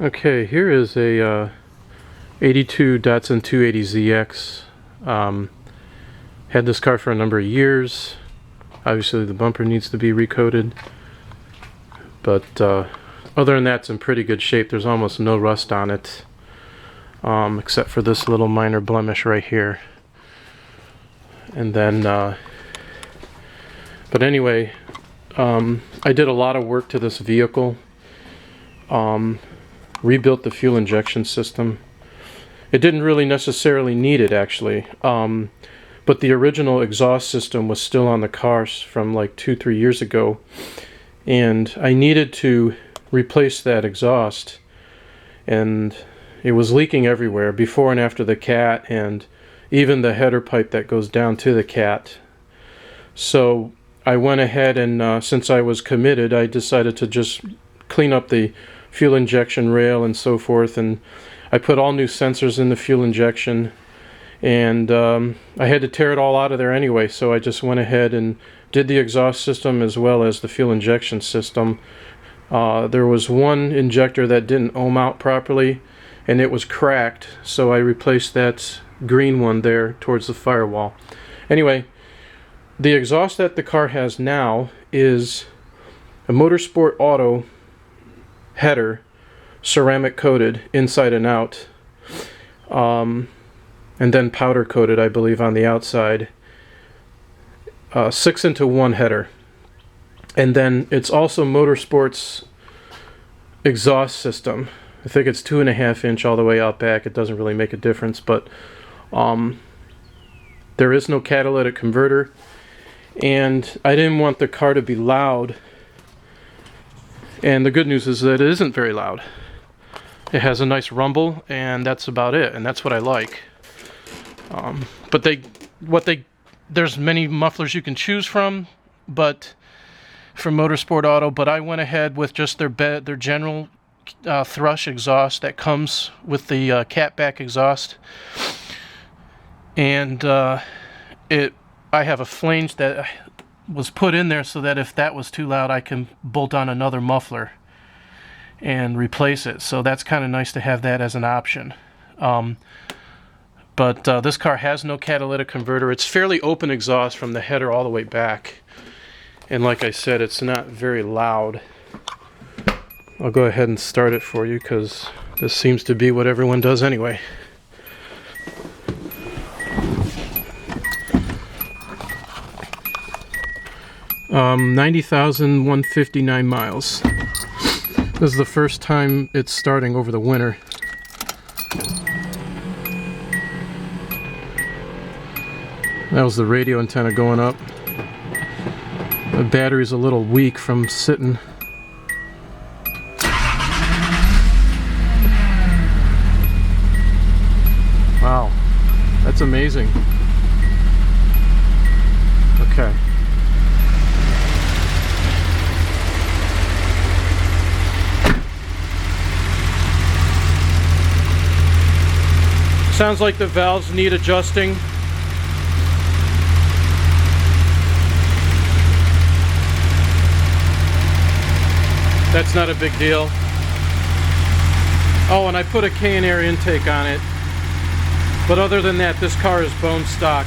Okay, here is a 82 Datsun 280ZX. Had this car for a number of years. Obviously the bumper needs to be recoated, but other than that it's in pretty good shape. There's almost no rust on it, except for this little minor blemish right here. And then but anyway, I did a lot of work to this vehicle. Rebuilt the fuel injection system. It didn't really necessarily need it, actually, but the original exhaust system was still on the car from like 2-3 years ago, and I needed to replace that exhaust, and it was leaking everywhere before and after the cat, and even the header pipe that goes down to the cat. So I went ahead and since I was committed, I decided to just clean up the fuel injection rail and so forth, and I put all new sensors in the fuel injection, and I had to tear it all out of there anyway, so I just went ahead and did the exhaust system as well as the fuel injection system. There was one injector that didn't ohm out properly and it was cracked, so I replaced that green one there towards the firewall. Anyway, the exhaust that the car has now is a Motorsport Auto header, ceramic coated inside and out, and then powder coated, I believe, on the outside. 6-into-1 header, and then it's also Motorsport's exhaust system. I think it's 2.5 inch all the way out back. It doesn't really make a difference, but there is no catalytic converter, and I didn't want the car to be loud. And the good news is that it isn't very loud. It has a nice rumble, and that's about it, and that's what I like. But there's many mufflers you can choose from, but from Motorsport Auto. But I went ahead with just their general Thrush exhaust that comes with the catback exhaust, and I have a flange that was put in there so that if that was too loud, I can bolt on another muffler and replace it. So that's kind of nice to have that as an option. But this car has no catalytic converter. It's fairly open exhaust from the header all the way back, and like I said, it's not very loud. I'll go ahead and start it for you because this seems to be what everyone does anyway. Um, 90,159 miles. This is the first time it's starting over the winter. That was the radio antenna going up. The battery's a little weak from sitting. Wow, that's amazing. Okay. Sounds like the valves need adjusting. That's not a big deal. Oh, and I put a K and air intake on it. But other than that, this car is bone stock.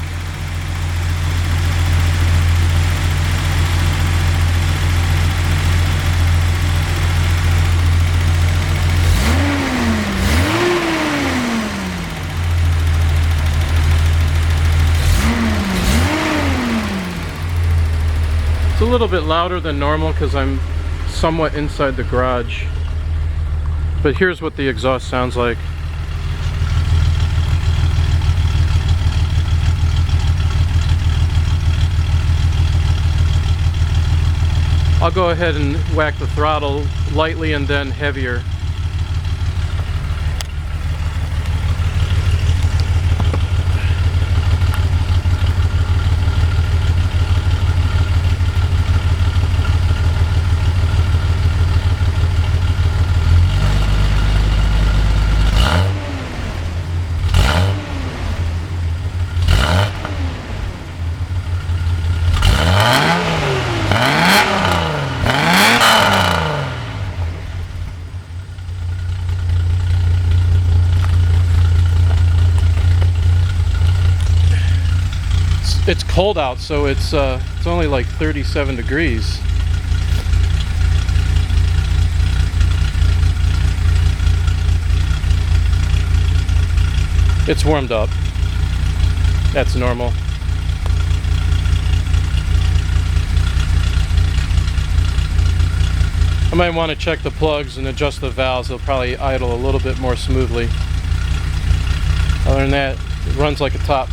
It's a little bit louder than normal because I'm somewhat inside the garage. But here's what the exhaust sounds like. I'll go ahead and whack the throttle lightly and then heavier. It's cold out, so it's only like 37 degrees. It's warmed up. That's normal. I might want to check the plugs and adjust the valves. They'll probably idle a little bit more smoothly. Other than that, it runs like a top.